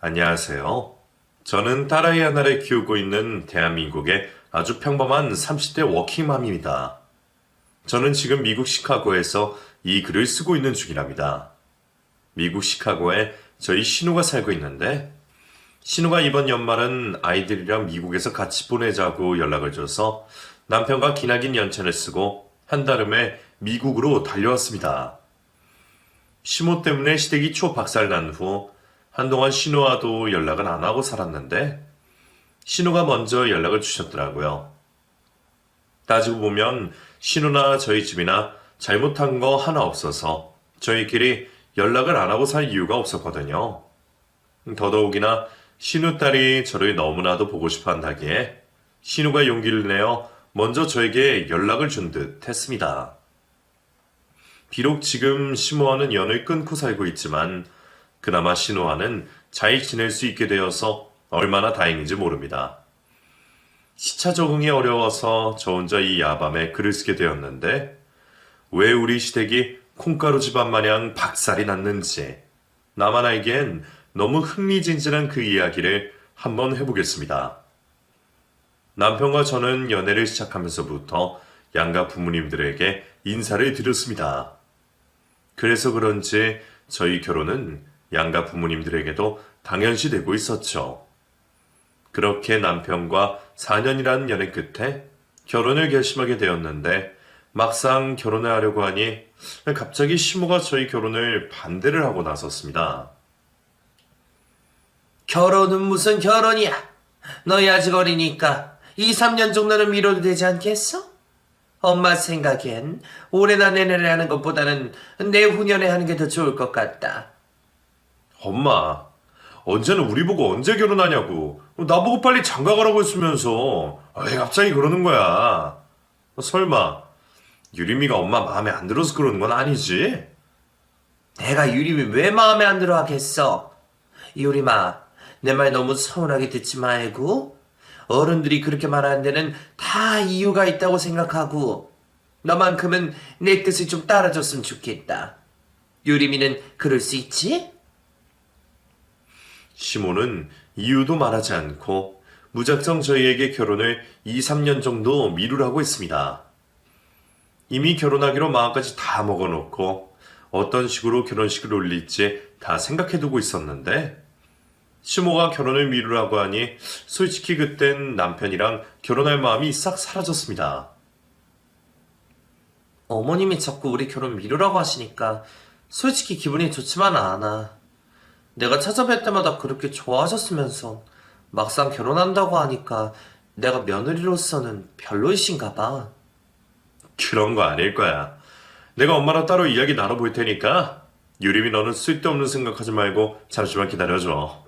안녕하세요. 저는 딸아이 하나를 키우고 있는 대한민국의 아주 평범한 30대 워킹맘입니다. 저는 지금 미국 시카고에서 이 글을 쓰고 있는 중이랍니다. 미국 시카고에 저희 신우가 살고 있는데, 신우가 이번 연말은 아이들이랑 미국에서 같이 보내자고 연락을 줘서 남편과 기나긴 연차를 쓰고 한달음에 미국으로 달려왔습니다. 시모 때문에 시댁이 초박살난 후 한동안 신우와도 연락은 안 하고 살았는데 신우가 먼저 연락을 주셨더라고요. 따지고 보면 신우나 저희 집이나 잘못한 거 하나 없어서 저희끼리 연락을 안 하고 살 이유가 없었거든요. 더더욱이나 신우 딸이 저를 너무나도 보고 싶어 한다기에 신우가 용기를 내어 먼저 저에게 연락을 준 듯 했습니다. 비록 지금 시모와는 연을 끊고 살고 있지만 그나마 신우와는 잘 지낼 수 있게 되어서 얼마나 다행인지 모릅니다. 시차 적응이 어려워서 저 혼자 이 야밤에 글을 쓰게 되었는데 왜 우리 시댁이 콩가루 집안 마냥 박살이 났는지 나만 알기엔 너무 흥미진진한 그 이야기를 한번 해보겠습니다. 남편과 저는 연애를 시작하면서부터 양가 부모님들에게 인사를 드렸습니다. 그래서 그런지 저희 결혼은 양가 부모님들에게도 당연시 되고 있었죠. 그렇게 남편과 4년이라는 연애 끝에 결혼을 결심하게 되었는데 막상 결혼을 하려고 하니 갑자기 시모가 저희 결혼을 반대를 하고 나섰습니다. 결혼은 무슨 결혼이야? 너희 아직 어리니까 2, 3년 정도는 미뤄도 되지 않겠어? 엄마 생각엔 올해나 내년에 하는 것보다는 내후년에 하는 게 더 좋을 것 같다. 엄마, 언제는 우리 보고 언제 결혼하냐고. 나보고 빨리 장가 가라고 했으면서 왜 갑자기 그러는 거야. 설마 유림이가 엄마 마음에 안 들어서 그러는 건 아니지? 내가 유림이 왜 마음에 안 들어 하겠어? 유림아, 내 말 너무 서운하게 듣지 말고 어른들이 그렇게 말하는 데는 다 이유가 있다고 생각하고 너만큼은 내 뜻을 좀 따라줬으면 좋겠다. 유림이는 그럴 수 있지? 시모는 이유도 말하지 않고 무작정 저희에게 결혼을 2, 3년 정도 미루라고 했습니다. 이미 결혼하기로 마음까지 다 먹어놓고 어떤 식으로 결혼식을 올릴지 다 생각해두고 있었는데 시모가 결혼을 미루라고 하니 솔직히 그땐 남편이랑 결혼할 마음이 싹 사라졌습니다. 어머님이 자꾸 우리 결혼 미루라고 하시니까 솔직히 기분이 좋지만 않아. 내가 찾아뵐 때마다 그렇게 좋아하셨으면서 막상 결혼한다고 하니까 내가 며느리로서는 별로이신가 봐. 그런 거 아닐 거야. 내가 엄마랑 따로 이야기 나눠볼 테니까 유림이 너는 쓸데없는 생각하지 말고 잠시만 기다려줘.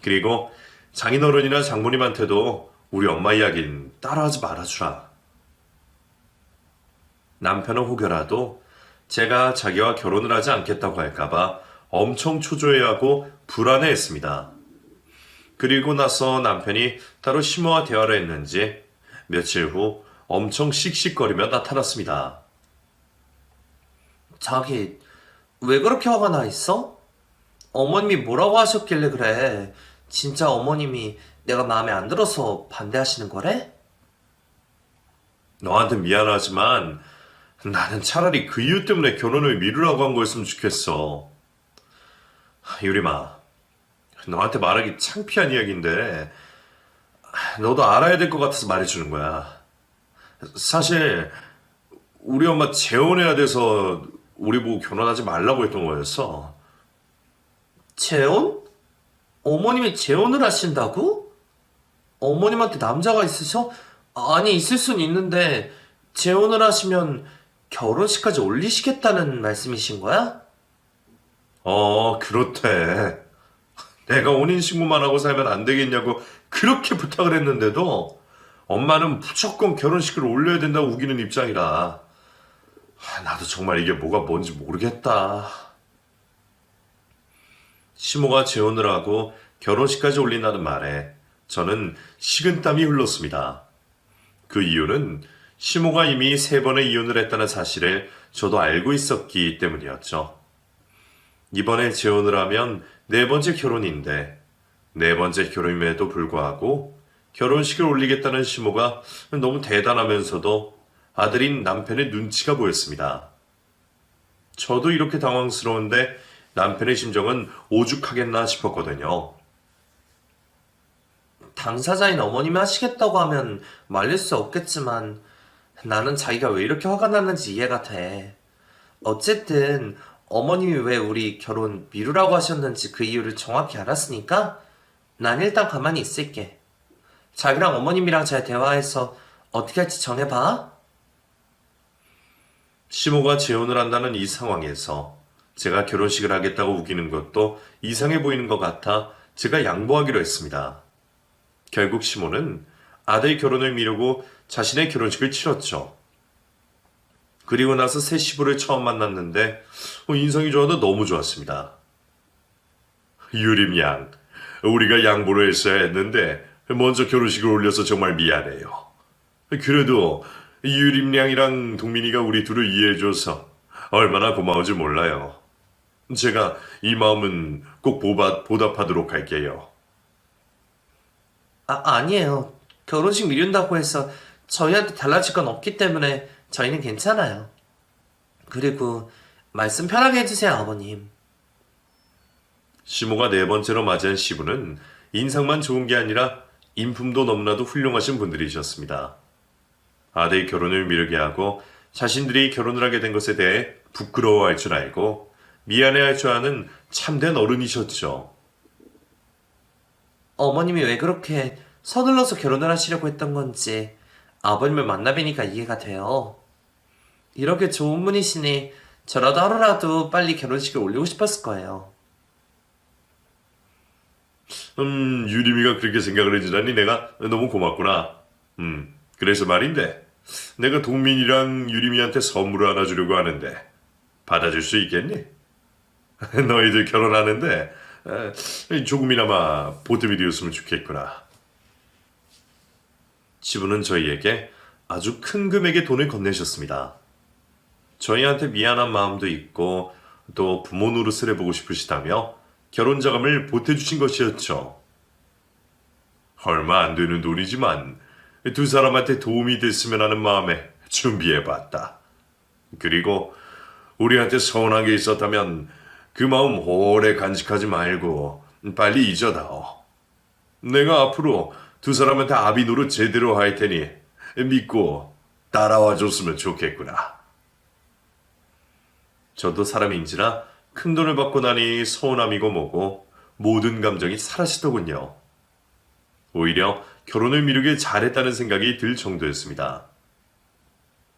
그리고 장인어른이나 장모님한테도 우리 엄마 이야기는 따라하지 말아주라. 남편은 혹여라도 제가 자기와 결혼을 하지 않겠다고 할까봐 엄청 초조해하고 불안해했습니다. 그리고 나서 남편이 따로 시모와 대화를 했는지 며칠 후 엄청 씩씩거리며 나타났습니다. 자기, 왜 그렇게 화가 나 있어? 어머님이 뭐라고 하셨길래 그래? 진짜 어머님이 내가 마음에 안 들어서 반대하시는 거래? 너한테 미안하지만 나는 차라리 그 이유 때문에 결혼을 미루라고 한 거였으면 좋겠어. 유림아, 너한테 말하기 창피한 이야기인데 너도 알아야 될 것 같아서 말해주는 거야. 사실 우리 엄마 재혼해야 돼서 우리 보고 결혼하지 말라고 했던 거였어. 재혼? 어머님이 재혼을 하신다고? 어머님한테 남자가 있으셔? 아니, 있을 순 있는데 재혼을 하시면 결혼식까지 올리시겠다는 말씀이신 거야? 그렇대. 내가 혼인신고만 하고 살면 안 되겠냐고 그렇게 부탁을 했는데도 엄마는 무조건 결혼식을 올려야 된다고 우기는 입장이라. 나도 정말 이게 뭐가 뭔지 모르겠다. 시모가 재혼을 하고 결혼식까지 올린다는 말에 저는 식은땀이 흘렀습니다. 그 이유는 시모가 이미 3번의 이혼을 했다는 사실을 저도 알고 있었기 때문이었죠. 이번에 재혼을 하면 4번째 결혼인데 네 번째 결혼임에도 불구하고 결혼식을 올리겠다는 시모가 너무 대단하면서도 아들인 남편의 눈치가 보였습니다. 저도 이렇게 당황스러운데 남편의 심정은 오죽하겠나 싶었거든요. 당사자인 어머님이 하시겠다고 하면 말릴 수 없겠지만 나는 자기가 왜 이렇게 화가 났는지 이해가 돼. 어쨌든 어머님이 왜 우리 결혼 미루라고 하셨는지 그 이유를 정확히 알았으니까 난 일단 가만히 있을게. 자기랑 어머님이랑 잘 대화해서 어떻게 할지 정해봐. 시모가 재혼을 한다는 이 상황에서 제가 결혼식을 하겠다고 우기는 것도 이상해 보이는 것 같아 제가 양보하기로 했습니다. 결국 시모는 아들 결혼을 미루고 자신의 결혼식을 치렀죠. 그리고 나서 새 시부를 처음 만났는데 인상이 좋아도 너무 좋았습니다. 유림 양, 우리가 양보를 했어야 했는데 먼저 결혼식을 올려서 정말 미안해요. 그래도 유림 양이랑 동민이가 우리 둘을 이해해줘서 얼마나 고마운지 몰라요. 제가 이 마음은 꼭 보답하도록 할게요. 아니에요. 결혼식 미룬다고 해서 저희한테 달라질 건 없기 때문에 저희는 괜찮아요. 그리고 말씀 편하게 해주세요, 아버님. 시모가 네 번째로 맞이한 시부는 인상만 좋은 게 아니라 인품도 너무나도 훌륭하신 분들이셨습니다. 아들 결혼을 미루게 하고 자신들이 결혼을 하게 된 것에 대해 부끄러워할 줄 알고 미안해할 줄 아는 참된 어른이셨죠. 어머님이 왜 그렇게 서둘러서 결혼을 하시려고 했던 건지 아버님을 만나뵈니까 이해가 돼요. 이렇게 좋은 분이시니 저라도 하루라도 빨리 결혼식을 올리고 싶었을 거예요. 유림이가 그렇게 생각을 해주다니 내가 너무 고맙구나. 그래서 말인데 내가 동민이랑 유림이한테 선물을 하나 주려고 하는데 받아줄 수 있겠니? 너희들 결혼하는데 조금이나마 보탬이 되었으면 좋겠구나. 시부는 저희에게 아주 큰 금액의 돈을 건네셨습니다. 저희한테 미안한 마음도 있고 또 부모 노릇을 해보고 싶으시다며 결혼자금을 보태주신 것이었죠. 얼마 안 되는 돈이지만 두 사람한테 도움이 됐으면 하는 마음에 준비해봤다. 그리고 우리한테 서운한 게 있었다면 그 마음 오래 간직하지 말고 빨리 잊어다오. 내가 앞으로 두 사람한테 아비 노릇 제대로 할 테니 믿고 따라와 줬으면 좋겠구나. 저도 사람인지라 큰 돈을 받고 나니 서운함이고 뭐고 모든 감정이 사라지더군요. 오히려 결혼을 미루길 잘했다는 생각이 들 정도였습니다.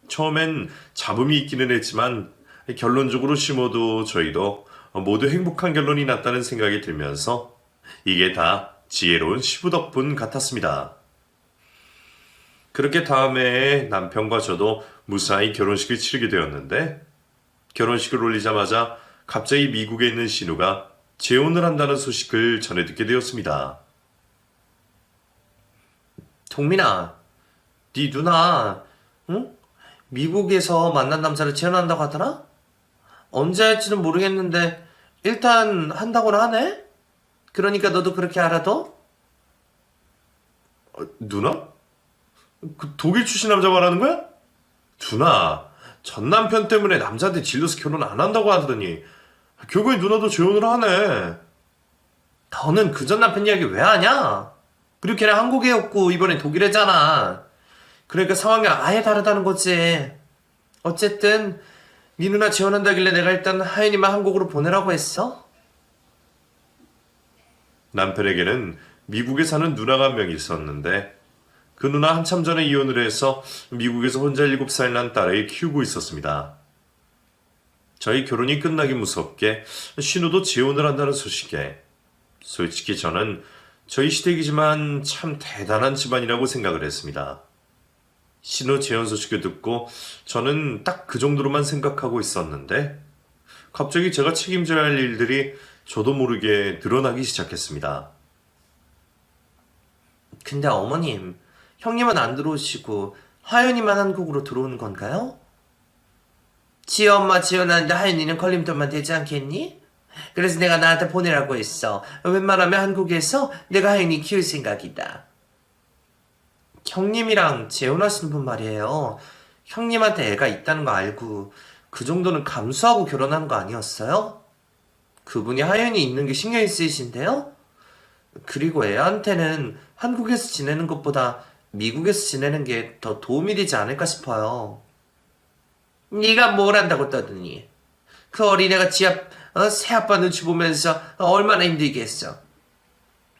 처음엔 잡음이 있기는 했지만 결론적으로 시모도 저희도 모두 행복한 결론이 났다는 생각이 들면서 이게 다 지혜로운 시부 덕분 같았습니다. 그렇게 다음에 남편과 저도 무사히 결혼식을 치르게 되었는데 결혼식을 올리자마자 갑자기 미국에 있는 신우가 재혼을 한다는 소식을 전해 듣게 되었습니다. 동민아, 네 누나, 응? 미국에서 만난 남자를 재혼한다고 하더라? 언제 할지는 모르겠는데 일단 한다고는 하네? 그러니까 너도 그렇게 알아둬? 누나? 그 독일 출신 남자 말하는 거야? 누나, 전 남편 때문에 남자한테 질려서 결혼 안 한다고 하더니 결국엔 누나도 재혼을 하네. 너는 그 전 남편 이야기 왜 하냐? 그리고 걔는 한국애였고 이번엔 독일애잖아. 그러니까 상황이 아예 다르다는 거지. 어쨌든 네 누나 재혼한다길래 내가 일단 하윤이만 한국으로 보내라고 했어. 남편에게는 미국에 사는 누나가 한 명 있었는데 그 누나 한참 전에 이혼을 해서 미국에서 혼자 7살 난 딸을 키우고 있었습니다. 저희 결혼이 끝나기 무섭게 신우도 재혼을 한다는 소식에 솔직히 저는 저희 시댁이지만 참 대단한 집안이라고 생각을 했습니다. 신우 재혼 소식을 듣고 저는 딱 그 정도로만 생각하고 있었는데 갑자기 제가 책임져야 할 일들이 저도 모르게 드러나기 시작했습니다. 근데 어머님, 형님은 안 들어오시고 하윤이만 한국으로 들어오는 건가요? 지엄마 재혼하는데 하윤이는 걸림돌만 되지 않겠니? 그래서 내가 나한테 보내라고 했어. 웬만하면 한국에서 내가 하윤이 키울 생각이다. 형님이랑 재혼하시는 분 말이에요. 형님한테 애가 있다는 거 알고 그 정도는 감수하고 결혼한 거 아니었어요? 그분이 하윤이 있는 게 신경이 쓰이신데요? 그리고 애한테는 한국에서 지내는 것보다 미국에서 지내는 게 더 도움이 되지 않을까 싶어요. 네가 뭘 안다고 떠드니? 그 어린애가 새아빠 눈치 보면서 얼마나 힘들겠어.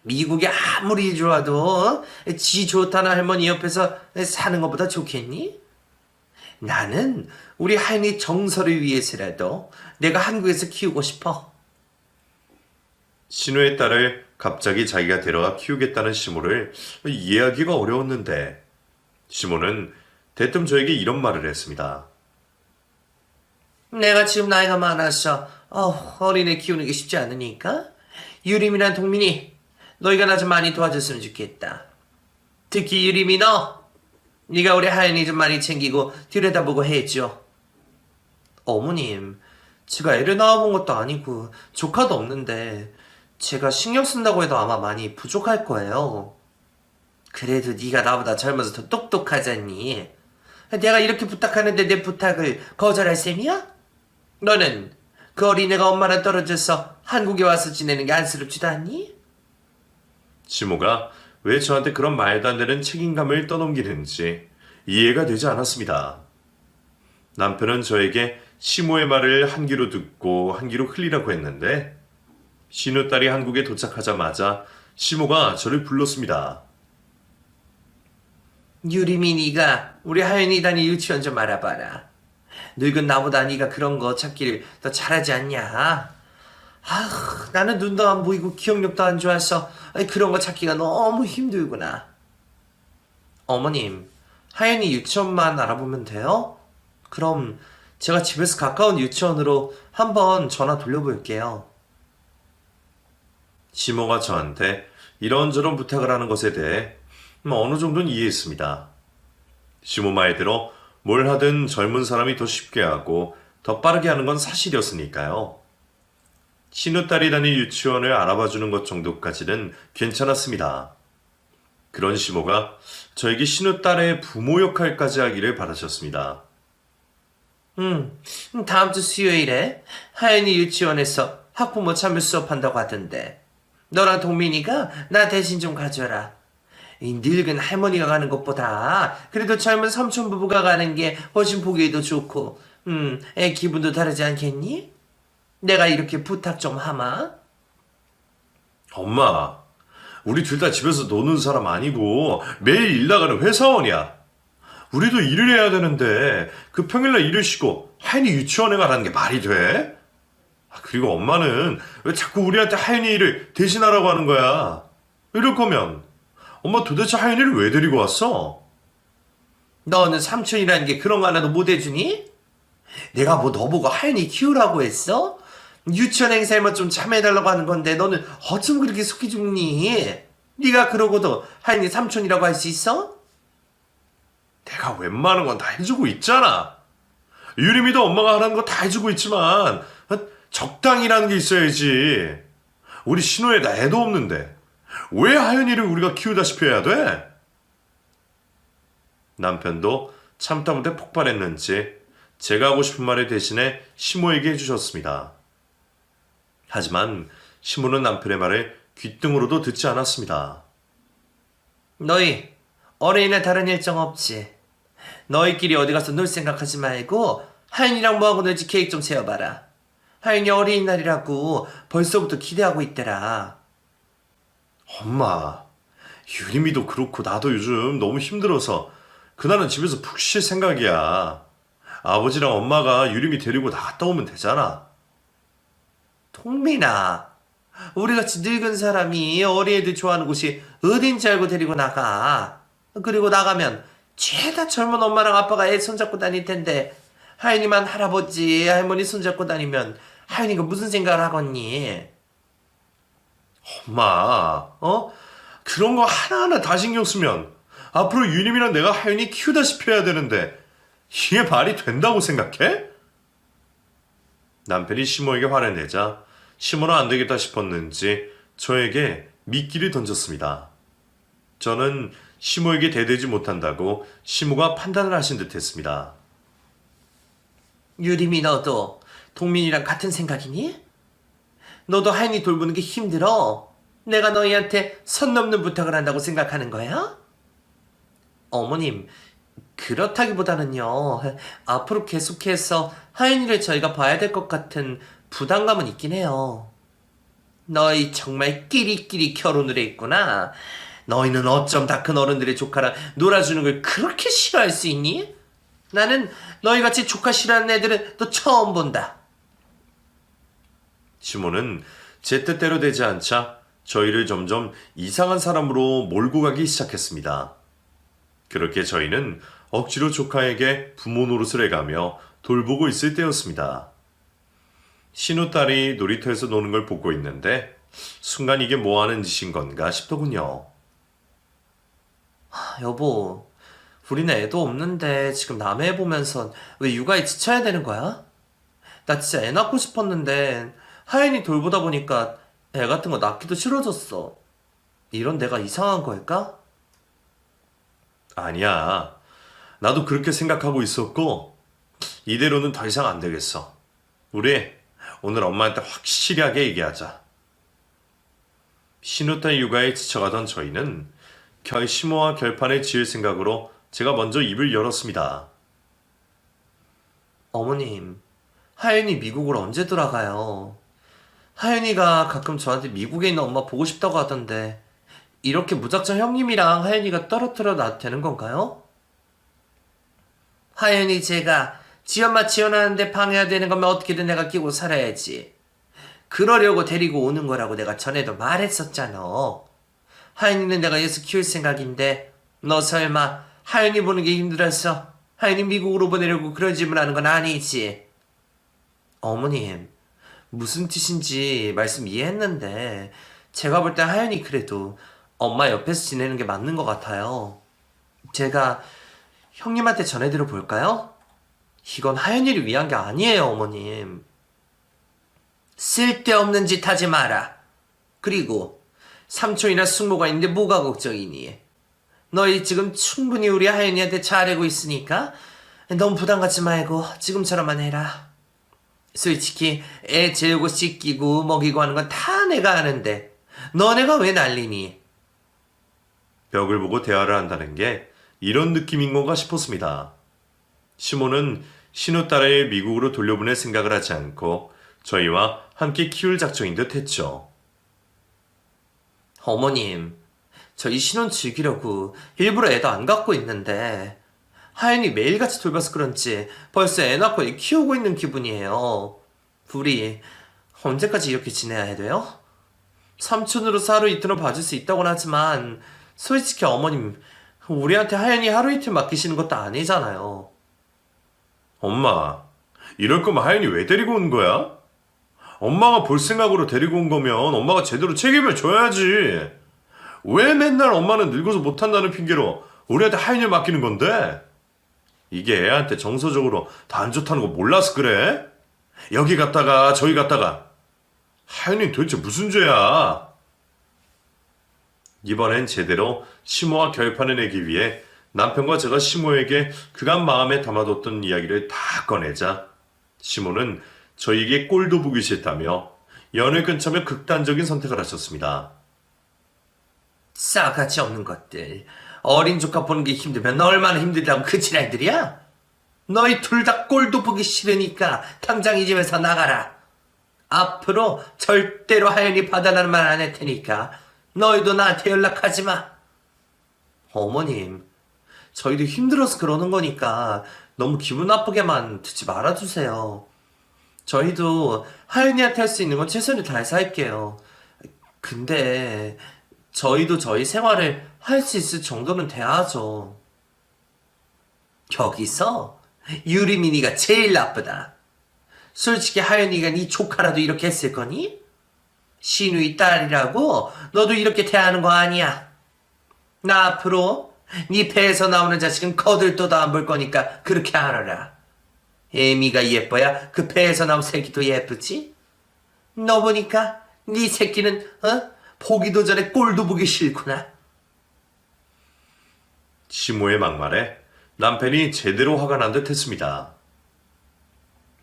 미국이 아무리 좋아도 지 좋다는 할머니 옆에서 사는 것보다 좋겠니? 나는 우리 하윤이 정서를 위해서라도 내가 한국에서 키우고 싶어. 신우의 딸을 갑자기 자기가 데려가 키우겠다는 시모를 이해하기가 어려웠는데 시모는 대뜸 저에게 이런 말을 했습니다. 내가 지금 나이가 많아서 어린애 키우는 게 쉽지 않으니까 유림이랑 동민이 너희가 나 좀 많이 도와줬으면 좋겠다. 특히 유림이 네가 우리 하연이 좀 많이 챙기고 들여다보고 해줘. 어머님, 제가 애를 낳아본 것도 아니고 조카도 없는데 제가 신경 쓴다고 해도 아마 많이 부족할 거예요. 그래도 네가 나보다 젊어서 더 똑똑하잖니. 내가 이렇게 부탁하는데 내 부탁을 거절할 셈이야? 너는 그 어린애가 엄마랑 떨어져서 한국에 와서 지내는 게 안쓰럽지도 않니? 시모가 왜 저한테 그런 말도 안 되는 책임감을 떠넘기는지 이해가 되지 않았습니다. 남편은 저에게 시모의 말을 한 귀로 듣고 한 귀로 흘리라고 했는데 신우딸이 한국에 도착하자마자 시모가 저를 불렀습니다. 유림이 네가 우리 하연이 다니 유치원 좀 알아봐라. 늙은 나보다 네가 그런 거 찾기를 더 잘하지 않냐? 나는 눈도 안 보이고 기억력도 안 좋아서 그런 거 찾기가 너무 힘들구나. 어머님, 하연이 유치원만 알아보면 돼요? 그럼 제가 집에서 가까운 유치원으로 한번 전화 돌려볼게요. 시모가 저한테 이런저런 부탁을 하는 것에 대해 어느 정도는 이해했습니다. 시모 말대로 뭘 하든 젊은 사람이 더 쉽게 하고 더 빠르게 하는 건 사실이었으니까요. 신우딸이 다닐 유치원을 알아봐주는 것 정도까지는 괜찮았습니다. 그런 시모가 저에게 신우딸의 부모 역할까지 하기를 바라셨습니다. 다음 주 수요일에 하연이 유치원에서 학부모 참여 수업한다고 하던데 너랑 동민이가 나 대신 좀 가줘라. 이 늙은 할머니가 가는 것보다 그래도 젊은 삼촌 부부가 가는 게 훨씬 보기에도 좋고 애 기분도 다르지 않겠니? 내가 이렇게 부탁 좀 하마. 엄마, 우리 둘 다 집에서 노는 사람 아니고 매일 일 나가는 회사원이야. 우리도 일을 해야 되는데 그 평일날 일을 쉬고 하연이 유치원에 가라는 게 말이 돼? 그리고 엄마는 왜 자꾸 우리한테 하연이 일을 대신하라고 하는 거야? 이럴 거면 엄마 도대체 하연이를 왜 데리고 왔어? 너는 삼촌이라는 게 그런 거 하나도 못 해주니? 내가 뭐 너보고 하연이 키우라고 했어? 유치원 행사에 뭐 좀 참여해달라고 하는 건데 너는 어쩜 그렇게 속이 죽니? 네가 그러고도 하연이 삼촌이라고 할 수 있어? 내가 웬만한 건 다 해주고 있잖아. 유림이도 엄마가 하라는 거 다 해주고 있지만 적당이라는 게 있어야지. 우리 신호에다 애도 없는데 왜 하연이를 우리가 키우다시피 해야 돼? 남편도 참다 못해 폭발했는지 제가 하고 싶은 말을 대신에 시모에게 해주셨습니다. 하지만 시모는 남편의 말을 귓등으로도 듣지 않았습니다. 너희 어린이날 다른 일정 없지? 너희끼리 어디 가서 놀 생각하지 말고 하연이랑 뭐하고 놀지 계획 좀 세워봐라. 하연이 어린이날이라고 벌써부터 기대하고 있더라. 엄마, 유림이도 그렇고 나도 요즘 너무 힘들어서 그날은 집에서 푹 쉴 생각이야. 아버지랑 엄마가 유림이 데리고 나갔다 오면 되잖아. 동민아, 우리같이 늙은 사람이 어린애들 좋아하는 곳이 어딘지 알고 데리고 나가. 그리고 나가면 죄다 젊은 엄마랑 아빠가 애 손잡고 다닐 텐데 하연이만 할아버지, 할머니 손잡고 다니면 하연이가 무슨 생각을 하겠니? 엄마, 그런 거 하나하나 다 신경 쓰면 앞으로 유림이랑 내가 하연이 키우다시피 해야 되는데 이게 말이 된다고 생각해? 남편이 시모에게 화를 내자 시모는 안 되겠다 싶었는지 저에게 미끼를 던졌습니다. 저는 시모에게 대들지 못한다고 시모가 판단을 하신 듯 했습니다. 유림이 너도 동민이랑 같은 생각이니? 너도 하연이 돌보는 게 힘들어? 내가 너희한테 선 넘는 부탁을 한다고 생각하는 거야? 어머님, 그렇다기보다는요. 앞으로 계속해서 하연이를 저희가 봐야 될 것 같은 부담감은 있긴 해요. 너희 정말 끼리끼리 결혼을 했구나. 너희는 어쩜 다 큰 어른들의 조카랑 놀아주는 걸 그렇게 싫어할 수 있니? 나는 너희같이 조카 싫어하는 애들은 또 처음 본다. 시모는 제 뜻대로 되지 않자 저희를 점점 이상한 사람으로 몰고 가기 시작했습니다. 그렇게 저희는 억지로 조카에게 부모 노릇을 해가며 돌보고 있을 때였습니다. 신우딸이 놀이터에서 노는 걸 보고 있는데 순간 이게 뭐 하는 짓인 건가 싶더군요. 여보, 우리는 애도 없는데 지금 남의 애 보면서 왜 육아에 지쳐야 되는 거야? 나 진짜 애 낳고 싶었는데 하연이 돌보다 보니까 애 같은 거 낳기도 싫어졌어. 이런 내가 이상한 걸까? 아니야. 나도 그렇게 생각하고 있었고 이대로는 더 이상 안 되겠어. 우리 오늘 엄마한테 확실하게 얘기하자. 신우딸 육아에 지쳐가던 저희는 시모와 결판을 지을 생각으로 제가 먼저 입을 열었습니다. 어머님, 하연이 미국으로 언제 돌아가요? 하연이가 가끔 저한테 미국에 있는 엄마 보고 싶다고 하던데 이렇게 무작정 형님이랑 하연이가 떨어뜨려 놔도 되는 건가요? 하연이 제가 지엄마 지원하는데 방해가 되는 거면 어떻게든 내가 끼고 살아야지. 그러려고 데리고 오는 거라고 내가 전에도 말했었잖아. 하연이는 내가 예서 키울 생각인데 너 설마 하연이 보는 게 힘들어서 하연이 미국으로 보내려고 그런 질문 하는 건 아니지? 어머님, 무슨 뜻인지 말씀 이해했는데 제가 볼 때 하연이 그래도 엄마 옆에서 지내는 게 맞는 것 같아요. 제가 형님한테 전해드려 볼까요? 이건 하연이를 위한 게 아니에요, 어머님. 쓸데없는 짓 하지 마라. 그리고 삼촌이나 숙모가 있는데 뭐가 걱정이니? 너희 지금 충분히 우리 하연이한테 잘하고 있으니까 너무 부담 갖지 말고 지금처럼만 해라. 솔직히 애 재우고 씻기고 먹이고 하는 건 다 내가 하는데 너네가 왜 난리니? 벽을 보고 대화를 한다는 게 이런 느낌인 건가 싶었습니다. 시모는 신우딸을 미국으로 돌려보낼 생각을 하지 않고 저희와 함께 키울 작정인 듯 했죠. 어머님, 저희 신혼 즐기려고 일부러 애도 안 갖고 있는데 하연이 매일같이 돌봐서 그런지 벌써 애 낳고 애 키우고 있는 기분이에요. 우리 언제까지 이렇게 지내야 돼요? 삼촌으로서 하루 이틀은 봐줄 수 있다고는 하지만 솔직히 어머님, 우리한테 하연이 하루 이틀 맡기시는 것도 아니잖아요. 엄마, 이럴 거면 하연이 왜 데리고 온 거야? 엄마가 볼 생각으로 데리고 온 거면 엄마가 제대로 책임을 져야지. 왜 맨날 엄마는 늙어서 못한다는 핑계로 우리한테 하연이를 맡기는 건데? 이게 애한테 정서적으로 다 안 좋다는 거 몰라서 그래? 여기 갔다가 저기 갔다가 하연이는 도대체 무슨 죄야? 이번엔 제대로 시모와 결판을 내기 위해 남편과 제가 시모에게 그간 마음에 담아뒀던 이야기를 다 꺼내자 시모는 저희에게 꼴도 보기 싫다며 연을 끊자며 극단적인 선택을 하셨습니다. 싸가지 없는 것들. 어린 조카 보는 게 힘들면 너 얼마나 힘들다고 그 지랄들이야? 너희 둘 다 꼴도 보기 싫으니까 당장 이 집에서 나가라. 앞으로 절대로 하연이 봐달라는 말 안 할 테니까 너희도 나한테 연락하지 마. 어머님, 저희도 힘들어서 그러는 거니까 너무 기분 나쁘게만 듣지 말아주세요. 저희도 하연이한테 할 수 있는 건 최선을 다해서 할게요. 근데 저희도 저희 생활을 할 수 있을 정도는 돼야죠. 여기서 유리민이가 제일 나쁘다. 솔직히 하연이가 네 조카라도 이렇게 했을 거니? 신우이 딸이라고 너도 이렇게 대하는 거 아니야. 나 앞으로 네 배에서 나오는 자식은 거들떠도 안 볼 거니까 그렇게 알아라. 애미가 예뻐야 그 배에서 나온 새끼도 예쁘지? 너 보니까 네 새끼는 보기도 전에 꼴도 보기 싫구나. 시모의 막말에 남편이 제대로 화가 난 듯 했습니다.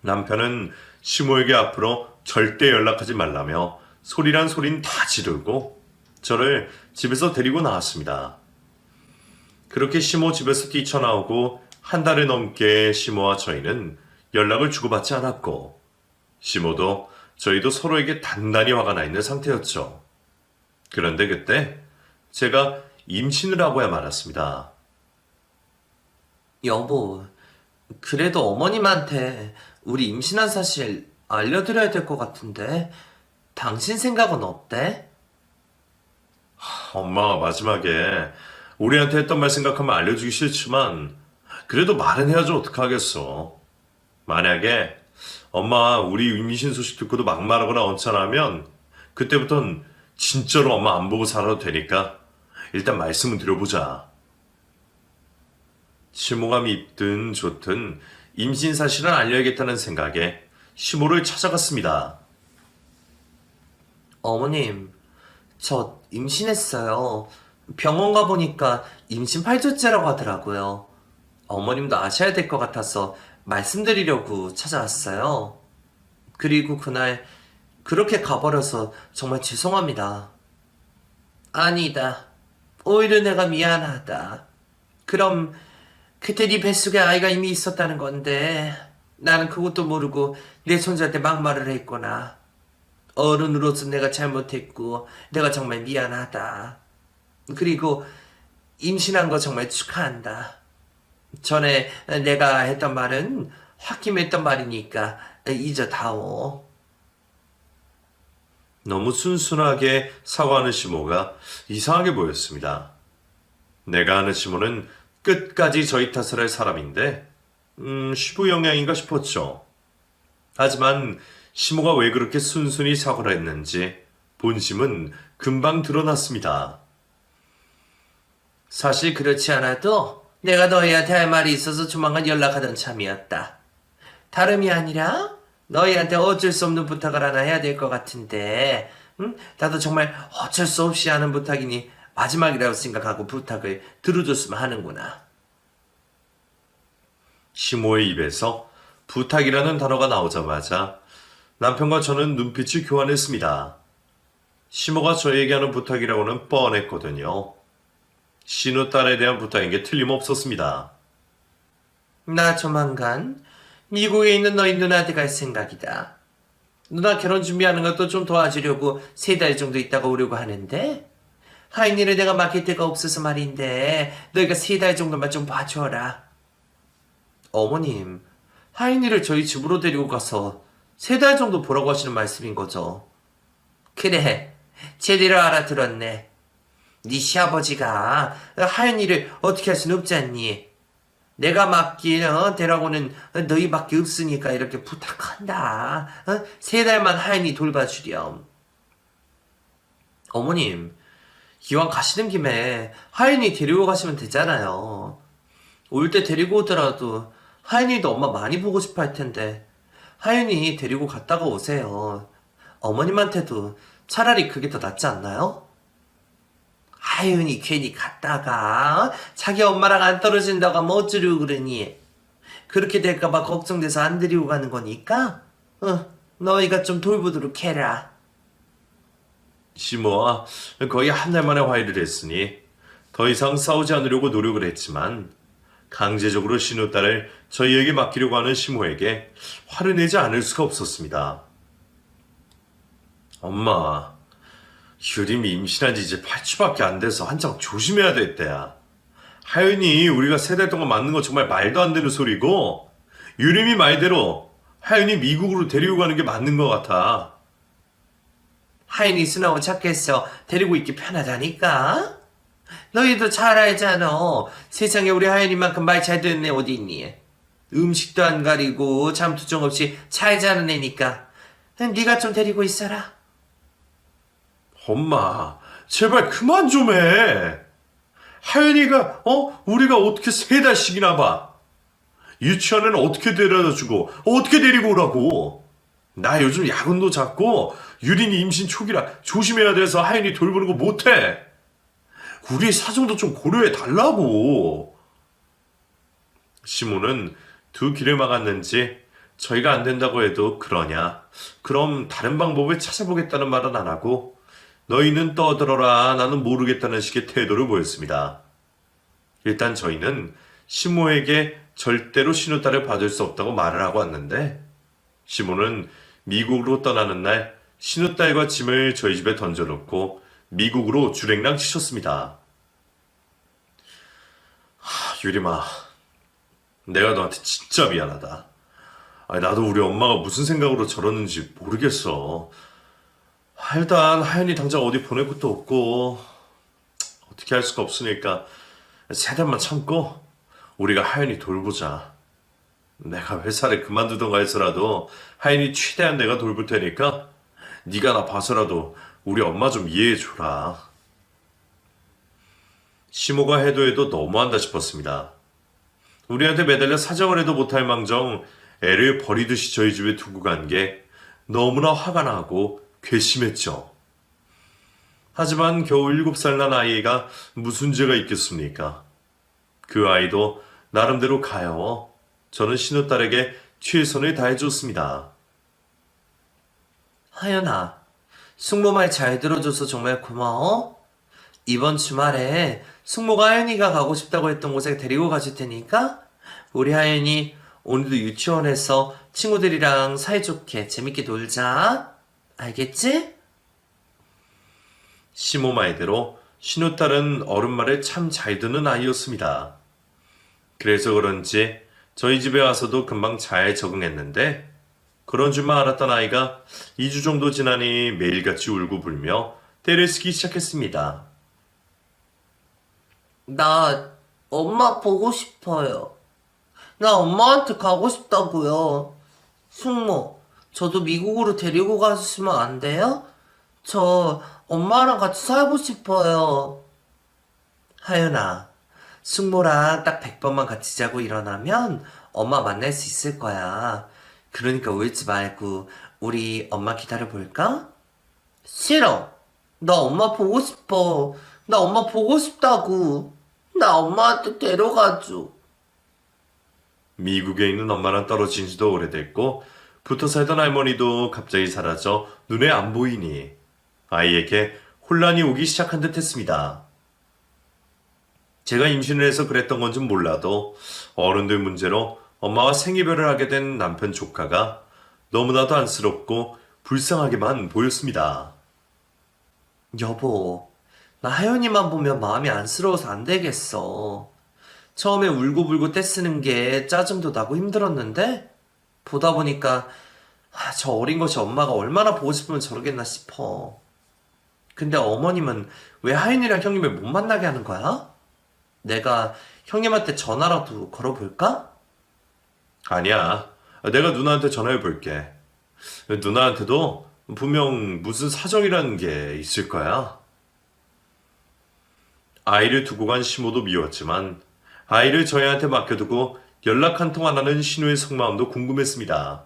남편은 시모에게 앞으로 절대 연락하지 말라며 소리란 소린 다 지르고 저를 집에서 데리고 나왔습니다. 그렇게 시모 집에서 뛰쳐나오고 한 달을 넘게 시모와 저희는 연락을 주고받지 않았고 시모도 저희도 서로에게 단단히 화가 나 있는 상태였죠. 그런데 그때 제가 임신을 하고야 말았습니다. 여보, 그래도 어머님한테 우리 임신한 사실 알려드려야 될 것 같은데 당신 생각은 어때? 엄마가 마지막에 우리한테 했던 말 생각하면 알려주기 싫지만 그래도 말은 해야지 어떡하겠어. 만약에 엄마 우리 임신 소식 듣고도 막말하거나 언짢아하면 그때부턴 진짜로 엄마 안 보고 살아도 되니까 일단 말씀은 드려보자. 시모가 밉든 좋든 임신 사실을 알려야겠다는 생각에 시모를 찾아갔습니다. 어머님, 저 임신했어요. 병원 가보니까 임신 8주째라고 하더라고요. 어머님도 아셔야 될 것 같아서 말씀드리려고 찾아왔어요. 그리고 그날 그렇게 가버려서 정말 죄송합니다. 아니다. 오히려 내가 미안하다. 그럼 그때 네 뱃속에 아이가 이미 있었다는 건데 나는 그것도 모르고 내 손자한테 막말을 했구나. 어른으로서 내가 잘못했고 내가 정말 미안하다. 그리고 임신한 거 정말 축하한다. 전에 내가 했던 말은 홧김했던 말이니까 잊어다오. 너무 순순하게 사과하는 시모가 이상하게 보였습니다. 내가 아는 시모는 끝까지 저희 탓을 할 사람인데 시부 영향인가 싶었죠. 하지만 시모가 왜 그렇게 순순히 사과를 했는지 본심은 금방 드러났습니다. 사실 그렇지 않아도 내가 너희한테 할 말이 있어서 조만간 연락하던 참이었다. 다름이 아니라 너희한테 어쩔 수 없는 부탁을 하나 해야 될 것 같은데 나도 정말 어쩔 수 없이 하는 부탁이니 마지막이라고 생각하고 부탁을 들어줬으면 하는구나. 시모의 입에서 부탁이라는 단어가 나오자마자 남편과 저는 눈빛을 교환했습니다. 시모가 저에게 하는 부탁이라고는 뻔했거든요. 신우 딸에 대한 부탁인 게 틀림없었습니다. 나 조만간 미국에 있는 너희 누나한테 갈 생각이다. 누나 결혼 준비하는 것도 좀 도와주려고 3달 정도 있다가 오려고 하는데 하인이를 내가 맡길 데가 없어서 말인데 너희가 3달 정도만 좀 봐줘라. 어머님, 하인이를 저희 집으로 데리고 가서 3달 정도 보라고 하시는 말씀인 거죠? 그래, 제대로 알아들었네. 네 시아버지가 하인이를 어떻게 할 수는 없지 않니? 내가 맡긴 대라고는 너희밖에 없으니까 이렇게 부탁한다. 3달만 하인이 돌봐주렴. 어머님, 기왕 가시는 김에 하인이 데리고 가시면 되잖아요. 올 때 데리고 오더라도 하인이도 엄마 많이 보고 싶어 할 텐데 하인이 데리고 갔다가 오세요. 어머님한테도 차라리 그게 더 낫지 않나요? 하윤이 괜히 갔다가 자기 엄마랑 안 떨어진다고 하면 어쩌려고 그러니? 그렇게 될까봐 걱정돼서 안 데리고 가는 거니까 너희가 좀 돌보도록 해라. 시모와 거의 한 달 만에 화해를 했으니 더 이상 싸우지 않으려고 노력을 했지만 강제적으로 신우 딸을 저희에게 맡기려고 하는 시모에게 화를 내지 않을 수가 없었습니다. 엄마, 유림이 임신한 지 이제 8주밖에 안 돼서 한창 조심해야 될 때야. 하윤이 우리가 3달 동안 맞는 거 정말 말도 안 되는 소리고 유림이 말대로 하윤이 미국으로 데리고 가는 게 맞는 것 같아. 하인이 순하고 착해서 데리고 있기 편하다니까. 너희도 잘 알잖아. 세상에 우리 하인이만큼 말 잘 듣는 애 어디 있니? 음식도 안 가리고 잠투정 없이 잘 자는 애니까 네가 좀 데리고 있어라. 엄마, 제발 그만 좀 해. 하윤이가 우리가 어떻게 3달씩이나 봐. 유치원에는 어떻게 데려다 주고 어떻게 데리고 오라고. 나 요즘 야근도 잦고 유린이 임신 초기라 조심해야 돼서 하윤이 돌보는 거 못해. 우리 사정도 좀 고려해 달라고. 시모는 두 귀를 막았는지 저희가 안 된다고 해도 그러냐, 그럼 다른 방법을 찾아보겠다는 말은 안 하고 너희는 떠들어라, 나는 모르겠다는 식의 태도를 보였습니다. 일단 저희는 시모에게 절대로 신우딸을 받을 수 없다고 말을 하고 왔는데, 시모는 미국으로 떠나는 날 신우딸과 짐을 저희 집에 던져놓고 미국으로 주랭랑 치셨습니다. 유림아, 내가 너한테 진짜 미안하다. 아니, 나도 우리 엄마가 무슨 생각으로 저러는지 모르겠어. 일단 하연이 당장 어디 보낼 것도 없고 어떻게 할 수가 없으니까 세 달만 참고 우리가 하연이 돌보자. 내가 회사를 그만두던가 해서라도 하연이 최대한 내가 돌볼 테니까 네가 나 봐서라도 우리 엄마 좀 이해해줘라. 시모가 해도 너무한다 싶었습니다. 우리한테 매달려 사정을 해도 못할 망정 애를 버리듯이 저희 집에 두고 간 게 너무나 화가 나고 괘씸했죠. 하지만 겨우 7살 난 아이가 무슨 죄가 있겠습니까? 그 아이도 나름대로 가여워 저는 신우딸에게 최선을 다해줬습니다. 하연아, 숙모 말 잘 들어줘서 정말 고마워. 이번 주말에 숙모가 하연이가 가고 싶다고 했던 곳에 데리고 가줄 테니까 우리 하연이 오늘도 유치원에서 친구들이랑 사이좋게 재밌게 놀자. 알겠지? 시모 말대로 신우딸은 어른 말을 참 잘 듣는 아이였습니다. 그래서 그런지 저희 집에 와서도 금방 잘 적응했는데, 그런 줄만 알았던 아이가 2주 정도 지나니 매일같이 울고 불며 떼를 쓰기 시작했습니다. 나 엄마 보고 싶어요. 나 엄마한테 가고 싶다고요. 숙모, 저도 미국으로 데리고 가주시면 안 돼요? 저 엄마랑 같이 살고 싶어요. 하윤아, 숙모랑 딱 100번만 같이 자고 일어나면 엄마 만날 수 있을 거야. 그러니까 울지 말고 우리 엄마 기다려볼까? 싫어. 나 엄마 보고 싶어. 나 엄마 보고 싶다고. 나 엄마한테 데려가줘. 미국에 있는 엄마랑 떨어진 지도 오래됐고 붙어 살던 할머니도 갑자기 사라져 눈에 안 보이니 아이에게 혼란이 오기 시작한 듯 했습니다. 제가 임신을 해서 그랬던 건지 몰라도 어른들 문제로 엄마와 생이별을 하게 된 남편 조카가 너무나도 안쓰럽고 불쌍하게만 보였습니다. 여보, 나 하연이만 보면 마음이 안쓰러워서 안 되겠어. 처음에 울고불고 떼쓰는 게 짜증도 나고 힘들었는데 보다 보니까 저 어린 것이 엄마가 얼마나 보고 싶으면 저러겠나 싶어. 근데 어머님은 왜 하연이랑 형님을 못 만나게 하는 거야? 내가 형님한테 전화라도 걸어볼까? 아니야. 내가 누나한테 전화해 볼게. 누나한테도 분명 무슨 사정이라는 게 있을 거야. 아이를 두고 간 시모도 미웠지만 아이를 저희한테 맡겨두고 연락 한 통 안 하는 신우의 속마음도 궁금했습니다.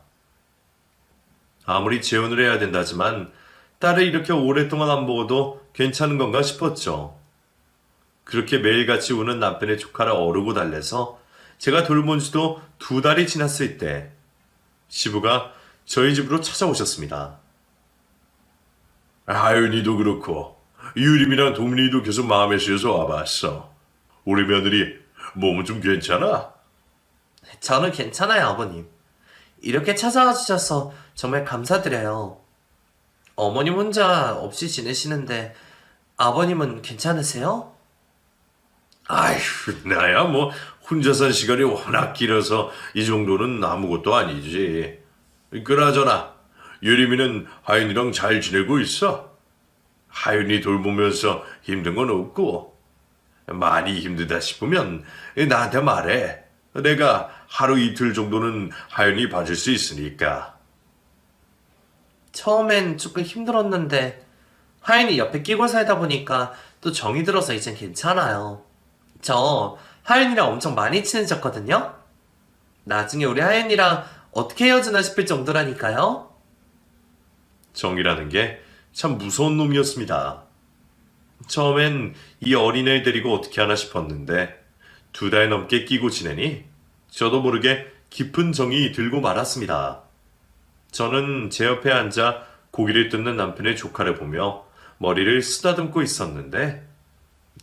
아무리 재혼을 해야 된다지만 딸을 이렇게 오랫동안 안 보고도 괜찮은 건가 싶었죠. 그렇게 매일같이 우는 남편의 조카를 어르고 달래서 제가 돌본 지도 2달이 지났을 때 시부가 저희 집으로 찾아오셨습니다. 하윤이도 그렇고 유림이랑 동민이도 계속 마음에 쓰여서 와봤어. 우리 며느리 몸은 좀 괜찮아? 저는 괜찮아요, 아버님. 이렇게 찾아와 주셔서 정말 감사드려요. 어머님 혼자 없이 지내시는데 아버님은 괜찮으세요? 아휴, 나야 뭐 혼자 산 시간이 워낙 길어서 이 정도는 아무것도 아니지. 그나저나 유림이는 하윤이랑 잘 지내고 있어? 하윤이 돌보면서 힘든 건 없고 많이 힘들다 싶으면 나한테 말해. 내가 하루 이틀 정도는 하윤이 봐줄 수 있으니까. 처음엔 조금 힘들었는데 하연이 옆에 끼고 살다 보니까 또 정이 들어서 이젠 괜찮아요. 저 하연이랑 엄청 많이 친해졌거든요. 나중에 우리 하연이랑 어떻게 헤어지나 싶을 정도라니까요. 정이라는 게 참 무서운 놈이었습니다. 처음엔 이 어린애를 데리고 어떻게 하나 싶었는데 2달 넘게 끼고 지내니 저도 모르게 깊은 정이 들고 말았습니다. 저는 제 옆에 앉아 고기를 뜯는 남편의 조카를 보며 머리를 쓰다듬고 있었는데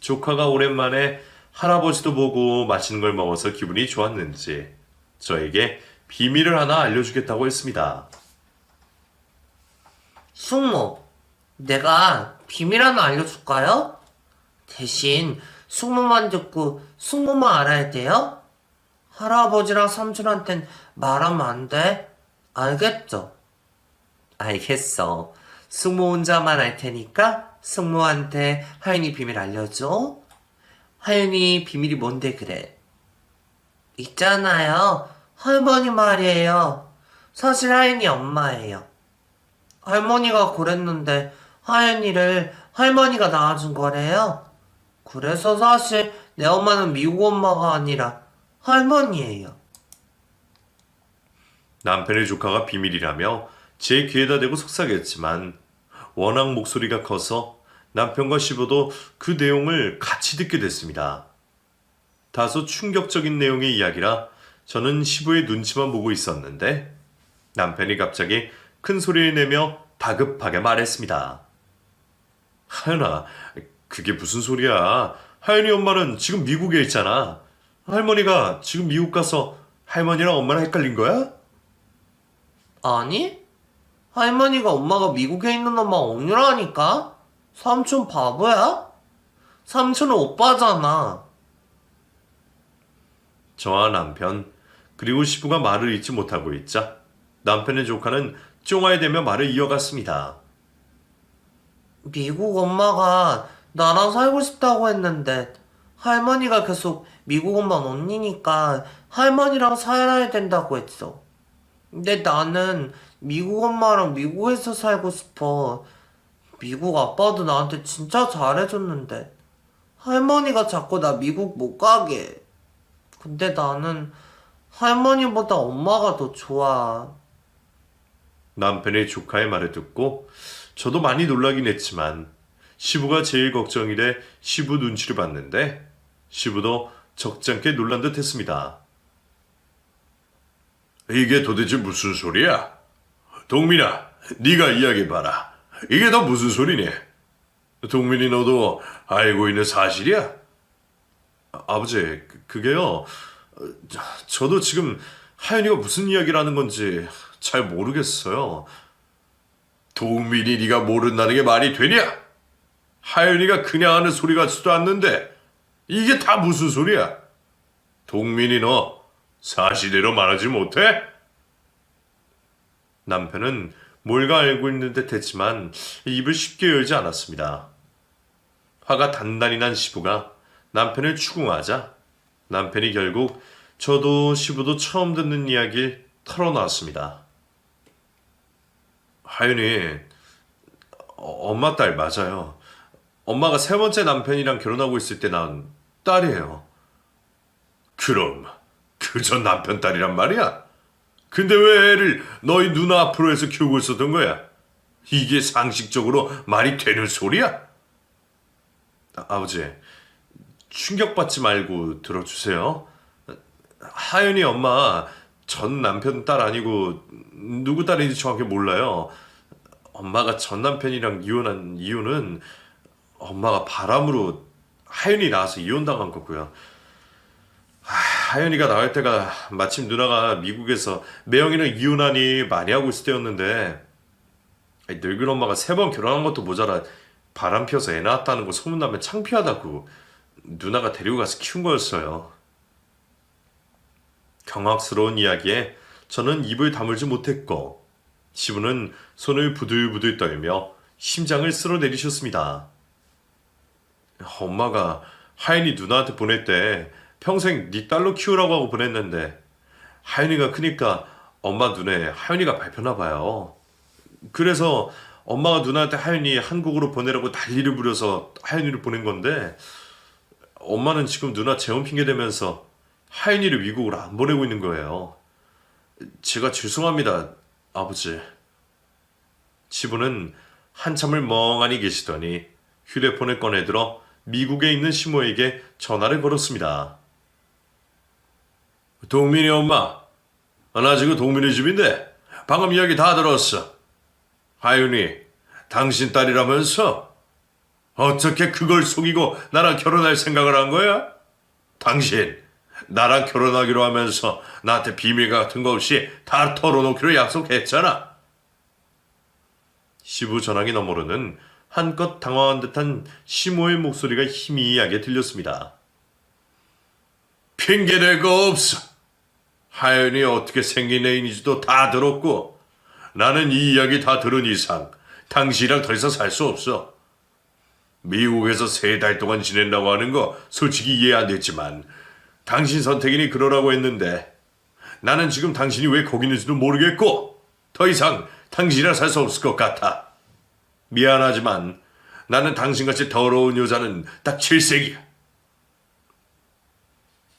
조카가 오랜만에 할아버지도 보고 맛있는 걸 먹어서 기분이 좋았는지 저에게 비밀을 하나 알려주겠다고 했습니다. 숙모, 내가 비밀 하나 알려줄까요? 대신 숙모만 듣고 숙모만 알아야 돼요? 할아버지랑 삼촌한텐 말하면 안 돼. 알겠죠? 알겠어. 숙모 혼자만 알 테니까 숙모한테 하윤이 비밀 알려줘. 하윤이 비밀이 뭔데 그래? 있잖아요. 할머니 말이에요. 사실 하윤이 엄마예요. 할머니가 그랬는데 하윤이를 할머니가 낳아준 거래요. 그래서 사실 내 엄마는 미국 엄마가 아니라 할머니예요. 남편의 조카가 비밀이라며 제 귀에다 대고 속삭였지만 워낙 목소리가 커서 남편과 시부도 그 내용을 같이 듣게 됐습니다. 다소 충격적인 내용의 이야기라 저는 시부의 눈치만 보고 있었는데 남편이 갑자기 큰 소리를 내며 다급하게 말했습니다. 하연아, 그게 무슨 소리야? 하연이 엄마는 지금 미국에 있잖아. 할머니가 지금 미국 가서 할머니랑 엄마랑 헷갈린 거야? 아니? 할머니가 엄마가 미국에 있는 엄마가 옹유라니까? 삼촌 바보야? 삼촌은 오빠잖아. 저와 남편, 그리고 시부가 말을 잇지 못하고 있자 남편의 조카는 쫑아에 대며 말을 이어갔습니다. 미국 엄마가 나랑 살고 싶다고 했는데 할머니가 계속 미국 엄마 언니니까 할머니랑 살아야 된다고 했어. 근데 나는 미국 엄마랑 미국에서 살고 싶어. 미국 아빠도 나한테 진짜 잘해줬는데 할머니가 자꾸 나 미국 못 가게 해. 근데 나는 할머니보다 엄마가 더 좋아. 남편의 조카의 말을 듣고 저도 많이 놀라긴 했지만 시부가 제일 걱정이 돼 시부 눈치를 봤는데 시부도 적잖게 놀란 듯 했습니다. 이게 도대체 무슨 소리야? 동민아, 네가 이야기해봐라. 이게 다 무슨 소리니? 동민이 너도 알고 있는 사실이야? 아버지, 그게요. 저도 지금 하연이가 무슨 이야기를 하는 건지 잘 모르겠어요. 동민이 네가 모른다는 게 말이 되냐? 하연이가 그냥 하는 소리 같지도 않는데 이게 다 무슨 소리야? 동민이 너 사실대로 말하지 못해? 남편은 뭘가 알고 있는 듯 했지만 입을 쉽게 열지 않았습니다. 화가 단단히 난 시부가 남편을 추궁하자 남편이 결국 저도 시부도 처음 듣는 이야기를 털어놨습니다. 하윤이 엄마 딸 맞아요. 엄마가 3번째 남편이랑 결혼하고 있을 때 낳은 딸이에요. 그럼 그저 남편 딸이란 말이야? 근데 왜 애를 너희 누나 앞으로 해서 키우고 있었던 거야? 이게 상식적으로 말이 되는 소리야? 아버지, 충격받지 말고 들어주세요. 하윤이 엄마 전 남편 딸 아니고 누구 딸인지 정확히 몰라요. 엄마가 전 남편이랑 이혼한 이유는 엄마가 바람으로 하윤이 낳아서 이혼당한 거고요. 하윤이가 나올 때가 마침 누나가 미국에서 매형이랑 이혼하니 많이 하고 있을 때였는데 늙은 엄마가 3번 결혼한 것도 모자라 바람 피워서 애 낳았다는 거 소문나면 창피하다고 누나가 데리고 가서 키운 거였어요. 경악스러운 이야기에 저는 입을 다물지 못했고 시부는 손을 부들부들 떨며 심장을 쓸어내리셨습니다. 엄마가 하윤이 누나한테 보낼 때 평생 네 딸로 키우라고 하고 보냈는데 하윤이가 크니까 엄마 눈에 하윤이가 밟혔나 봐요. 그래서 엄마가 누나한테 하윤이 한국으로 보내라고 난리를 부려서 하윤이를 보낸 건데 엄마는 지금 누나 재혼 핑계 대면서 하윤이를 미국으로 안 보내고 있는 거예요. 제가 죄송합니다, 아버지. 시부는 한참을 멍하니 계시더니 휴대폰을 꺼내들어 미국에 있는 시모에게 전화를 걸었습니다. 동민이 엄마, 나 지금 동민이 집인데 방금 이야기 다 들었어. 하윤이 당신 딸이라면서? 어떻게 그걸 속이고 나랑 결혼할 생각을 한 거야? 당신 나랑 결혼하기로 하면서 나한테 비밀 같은 거 없이 다 털어놓기로 약속했잖아. 시부 전화기 너머로는 한껏 당황한 듯한 시모의 목소리가 희미하게 들렸습니다. 핑계댈 거 없어. 하연이 어떻게 생긴 애인지도 다 들었고 나는 이 이야기 다 들은 이상 당신이랑 더 이상 살 수 없어. 미국에서 3달 동안 지낸다고 하는 거 솔직히 이해 안 됐지만 당신 선택이니 그러라고 했는데 나는 지금 당신이 왜 거기 있는지도 모르겠고 더 이상 당신이랑 살 수 없을 것 같아. 미안하지만 나는 당신같이 더러운 여자는 딱 질색이야.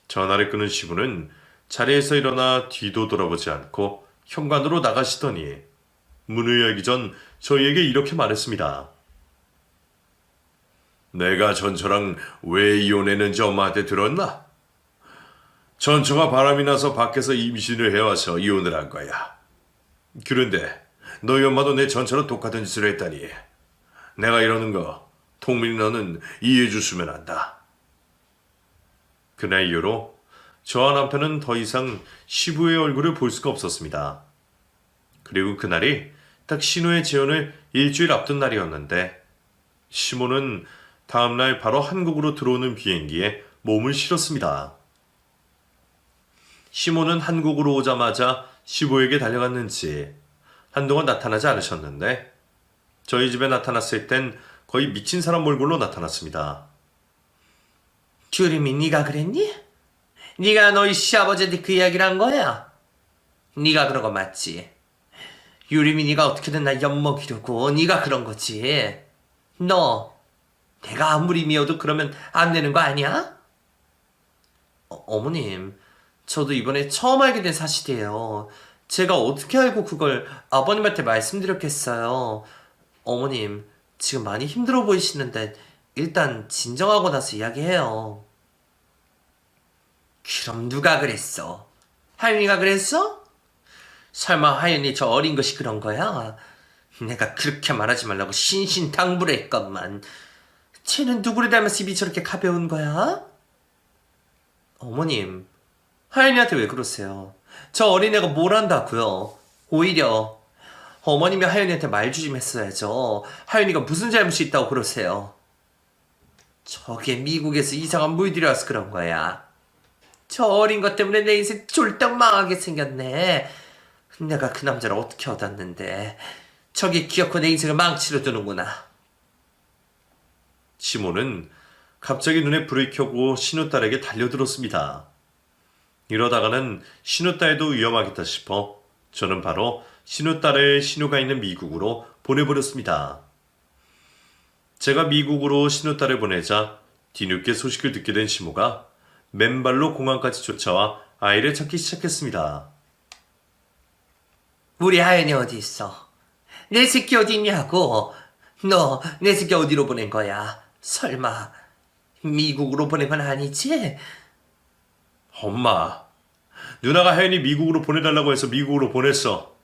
전화를 끊은 시부는 자리에서 일어나 뒤도 돌아보지 않고 현관으로 나가시더니 문을 열기 전 저희에게 이렇게 말했습니다. 내가 전처랑 왜 이혼했는지 엄마한테 들었나? 전처가 바람이 나서 밖에서 임신을 해와서 이혼을 한 거야. 그런데 너희 엄마도 내 전처럼 똑같은 짓을 했다니. 내가 이러는 거 통민이 너는 이해해 줬으면 한다. 그날 이후로 저와 남편은 더 이상 시부의 얼굴을 볼 수가 없었습니다. 그리고 그날이 딱 신우의 재혼을 일주일 앞둔 날이었는데 시모는 다음날 바로 한국으로 들어오는 비행기에 몸을 실었습니다. 시모는 한국으로 오자마자 시부에게 달려갔는지 한동안 나타나지 않으셨는데 저희 집에 나타났을 땐 거의 미친 사람 몰골로 나타났습니다. 규림이 네가 그랬니? 네가 너희 시아버지한테 그 이야기를 한 거야? 네가 그런 거 맞지? 유림이 네가 어떻게든 나 엿먹이려고 네가 그런 거지. 너 내가 아무리 미워도 그러면 안 되는 거 아니야? 어머님, 저도 이번에 처음 알게 된 사실이에요. 제가 어떻게 알고 그걸 아버님한테 말씀드렸겠어요. 어머님, 지금 많이 힘들어 보이시는데 일단 진정하고 나서 이야기해요. 그럼 누가 그랬어? 하윤이가 그랬어? 설마 하윤이 저 어린 것이 그런 거야? 내가 그렇게 말하지 말라고 신신당부를 했건만. 쟤는 누구를 닮아서 입이 저렇게 가벼운 거야? 어머님, 하윤이한테 왜 그러세요? 저 어린애가 뭘 한다고요? 오히려 어머님이 하윤이한테 말주심했어야죠. 하윤이가 무슨 잘못이 있다고 그러세요? 저게 미국에서 이상한 물들이 와서 그런 거야. 저 어린 것 때문에 내 인생 쫄딱 망하게 생겼네. 내가 그 남자를 어떻게 얻었는데 저게 기어코 내 인생을 망치려 두는구나. 시모는 갑자기 눈에 불을 켜고 신우딸에게 달려들었습니다. 이러다가는 신우딸도 위험하겠다 싶어 저는 바로 신우딸을 신우가 있는 미국으로 보내버렸습니다. 제가 미국으로 신우딸을 보내자 뒤늦게 소식을 듣게 된 시모가 맨발로 공항까지 쫓아와 아이를 찾기 시작했습니다. 우리 하연이 어디 있어? 내 새끼 어디 있냐고. 너 내 새끼 어디로 보낸 거야? 설마 미국으로 보낸 건 아니지? 엄마, 누나가 하연이 미국으로 보내달라고 해서 미국으로 보냈어.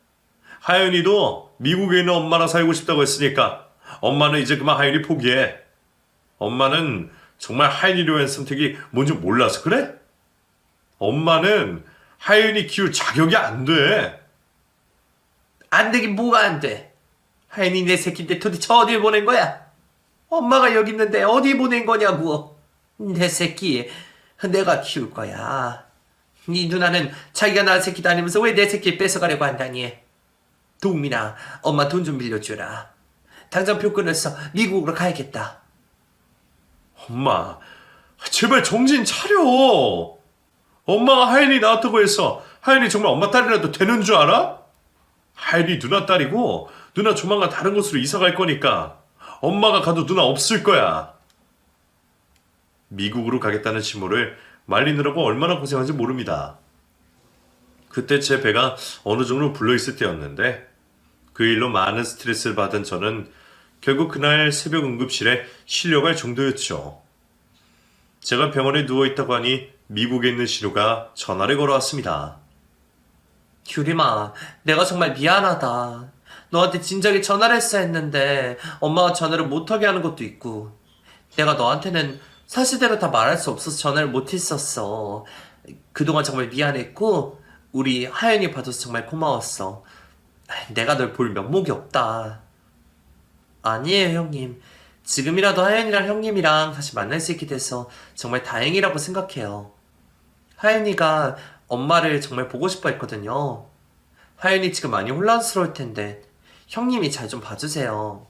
하연이도 미국에 있는 엄마랑 살고 싶다고 했으니까 엄마는 이제 그만 하연이 포기해. 엄마는 정말 하연이로 한 선택이 뭔지 몰라서 그래? 엄마는 하연이 키울 자격이 안 돼. 안 되긴 뭐가 안 돼? 하연이 내 새끼인데 도대체 어딜 보낸 거야? 엄마가 여기 있는데 어디 보낸 거냐고. 내 새끼 내가 키울 거야. 네 누나는 자기가 낳은 새끼 다니면서 왜 내 새끼 뺏어가려고 한다니. 동민아, 엄마 돈 좀 빌려주라. 당장 표 끊어서 미국으로 가야겠다. 엄마, 제발 정신 차려. 엄마가 하연이 낳았다고 해서 하연이 정말 엄마 딸이라도 되는 줄 알아? 하연이 누나 딸이고 누나 조만간 다른 곳으로 이사 갈 거니까 엄마가 가도 누나 없을 거야. 미국으로 가겠다는 시모를 말리느라고 얼마나 고생한지 모릅니다. 그때 제 배가 어느 정도 불러있을 때였는데 그 일로 많은 스트레스를 받은 저는 결국 그날 새벽 응급실에 실려갈 정도였죠. 제가 병원에 누워있다고 하니 미국에 있는 신우가 전화를 걸어왔습니다. 유림아, 내가 정말 미안하다. 너한테 진작에 전화를 했어야 했는데 엄마가 전화를 못하게 하는 것도 있고 내가 너한테는 사실대로 다 말할 수 없어서 전화를 못했었어. 그동안 정말 미안했고 우리 하연이 봐줘서 정말 고마웠어. 내가 널 볼 면목이 없다. 아니에요, 형님. 지금이라도 하연이랑 형님이랑 다시 만날 수 있게 돼서 정말 다행이라고 생각해요. 하연이가 엄마를 정말 보고 싶어 했거든요. 하연이 지금 많이 혼란스러울 텐데 형님이 잘 좀 봐주세요.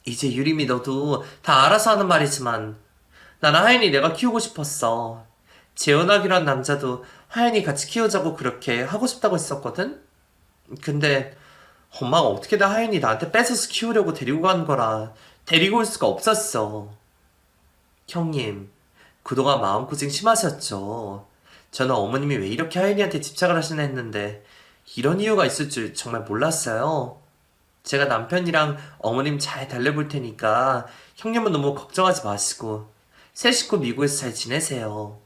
이제 유림이 너도 다 알아서 하는 말이지만 나는 하연이 내가 키우고 싶었어. 재현학이란 남자도 하연이 같이 키우자고 그렇게 하고 싶다고 했었거든? 근데 엄마가 어떻게든 하연이 나한테 뺏어서 키우려고 데리고 간 거라 데리고 올 수가 없었어. 형님, 그동안 마음고생 심하셨죠. 저는 어머님이 왜 이렇게 하연이한테 집착을 하시나 했는데 이런 이유가 있을 줄 정말 몰랐어요. 제가 남편이랑 어머님 잘 달래볼 테니까 형님은 너무 걱정하지 마시고 새 식구 미국에서 잘 지내세요.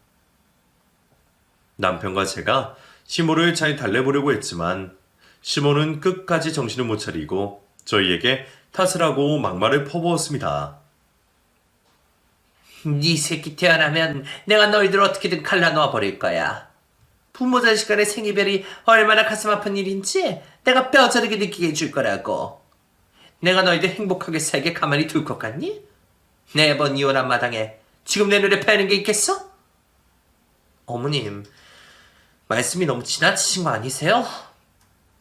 남편과 제가 시모를 잘 달래보려고 했지만 시모는 끝까지 정신을 못 차리고 저희에게 탓을 하고 막말을 퍼부었습니다. 네 새끼 태어나면 내가 너희들 어떻게든 갈라놓아 버릴 거야. 부모 자식 간의 생이별이 얼마나 가슴 아픈 일인지 내가 뼈저리게 느끼게 해줄 거라고. 내가 너희들 행복하게 살게 가만히 둘 것 같니? 매번 이혼한 마당에 지금 내 눈에 패는 게 있겠어? 어머님, 말씀이 너무 지나치신 거 아니세요?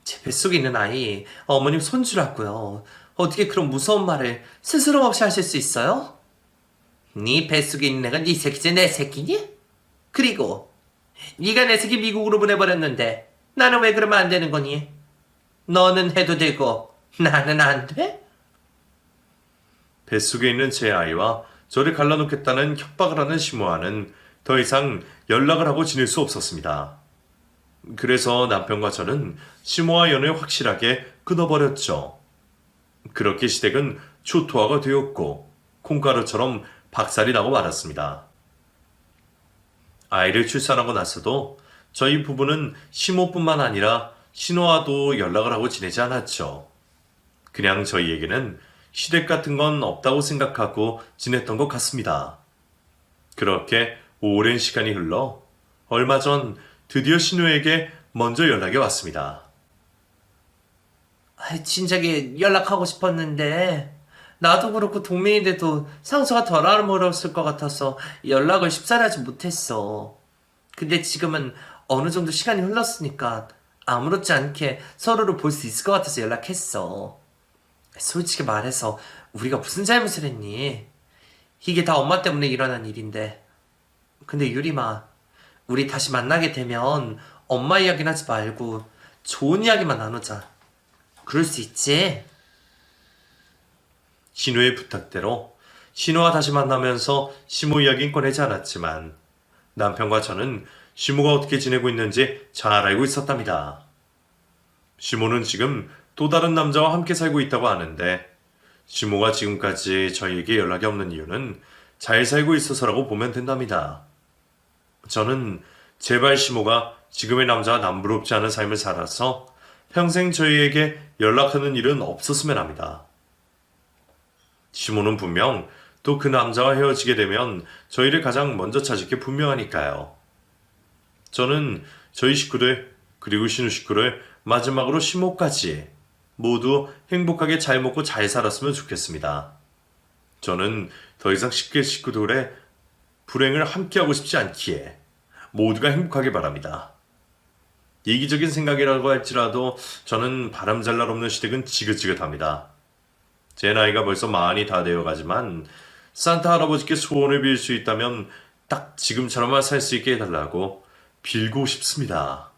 제 뱃속에 있는 아이 어머님 손주라고요. 어떻게 그런 무서운 말을 스스럼 없이 하실 수 있어요? 네 뱃속에 있는 애가 네 새끼지 내 새끼니? 그리고 네가 내 새끼 미국으로 보내버렸는데 나는 왜 그러면 안 되는 거니? 너는 해도 되고 나는 안 돼? 뱃속에 있는 제 아이와 저를 갈라놓겠다는 협박을 하는 시모와는 더 이상 연락을 하고 지낼 수 없었습니다. 그래서 남편과 저는 시모와 연을 확실하게 끊어버렸죠. 그렇게 시댁은 초토화가 되었고 콩가루처럼 박살이 나고 말았습니다. 아이를 출산하고 나서도 저희 부부는 시모뿐만 아니라 신호와도 연락을 하고 지내지 않았죠. 그냥 저희에게는 시댁 같은 건 없다고 생각하고 지냈던 것 같습니다. 그렇게 오랜 시간이 흘러 얼마 전 드디어 신우에게 먼저 연락이 왔습니다. 진작에 연락하고 싶었는데 나도 그렇고 동맹인데도 상처가 덜 아물었을 것 같아서 연락을 쉽사리 하지 못했어. 근데 지금은 어느 정도 시간이 흘렀으니까 아무렇지 않게 서로를 볼 수 있을 것 같아서 연락했어. 솔직히 말해서 우리가 무슨 잘못을 했니? 이게 다 엄마 때문에 일어난 일인데. 근데 유림아, 우리 다시 만나게 되면 엄마 이야기는 하지 말고 좋은 이야기만 나누자. 그럴 수 있지? 신우의 부탁대로 신우와 다시 만나면서 시모 이야기는 꺼내지 않았지만 남편과 저는 시모가 어떻게 지내고 있는지 잘 알고 있었답니다. 시모는 지금 또 다른 남자와 함께 살고 있다고 하는데 시모가 지금까지 저희에게 연락이 없는 이유는 잘 살고 있어서라고 보면 된답니다. 저는 제발 시모가 지금의 남자와 남부럽지 않은 삶을 살아서 평생 저희에게 연락하는 일은 없었으면 합니다. 시모는 분명 또 그 남자와 헤어지게 되면 저희를 가장 먼저 찾을 게 분명하니까요. 저는 저희 식구들 그리고 신우 식구를 마지막으로 시모까지 모두 행복하게 잘 먹고 잘 살았으면 좋겠습니다. 저는 더 이상 식구들의 불행을 함께하고 싶지 않기에 모두가 행복하게 바랍니다. 이기적인 생각이라고 할지라도 저는 바람 잘 날 없는 시댁은 지긋지긋합니다. 제 나이가 벌써 40이 다 되어가지만 산타 할아버지께 소원을 빌 수 있다면 딱 지금처럼만 살 수 있게 해달라고 빌고 싶습니다.